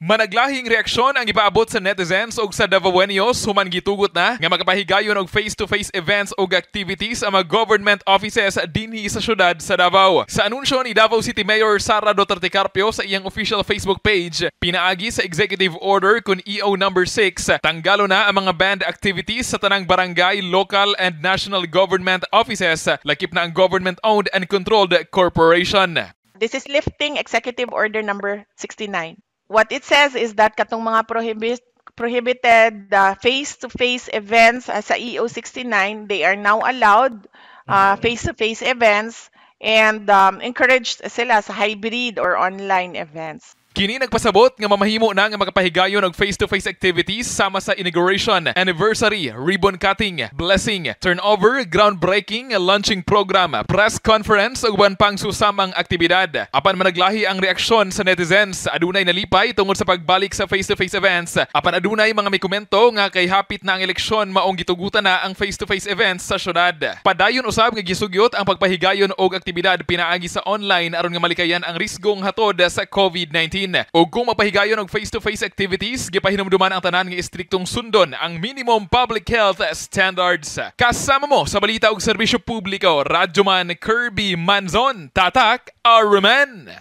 Managlahing reaksyon ang ipaabot sa netizens o sa Davaoenos human gitugot na nga makapahigayon og face-to-face events o activities ang mga government offices dinhi sa syudad sa Davao. Sa anunsyo ni Davao City Mayor Sara Duterte Carpio sa iyang official Facebook page, pinaagi sa Executive Order kun EO number 6, tanggalo na ang mga band activities sa tanang barangay, local and national government offices, lakip na ang government-owned and controlled corporation. This is lifting Executive Order number 69. What it says is that katong mga prohibited face-to-face events sa EO 69, they are now allowed face-to-face events and encouraged sila sa hybrid or online events. Kini nagpasabot nga mamahimo na nga makapahigayon og face-to-face activities sama sa inauguration, anniversary, ribbon cutting, blessing, turnover, groundbreaking, launching program, press conference ug uban pang susamang aktibidad. Apan managlahi ang reaksyon sa netizens, adunay nalipay tungod sa pagbalik sa face-to-face events. Apan adunay mga may komento nga kay hapit na ang eleksyon maong gitugutan na ang face-to-face events sa syudad. Padayon usab nga gisugyot ang pagpahigayon og aktibidad pinaagi sa online aron nga malikayan ang risgong hatod sa COVID-19. O kung mapahigayon og face-to-face activities, gipahinumduman ang tanan nga istriktong sundon ang minimum public health standards. Kasama mo sa balita og serbisyo publiko, Radyoman Kirby Manzon, Tatak Arman.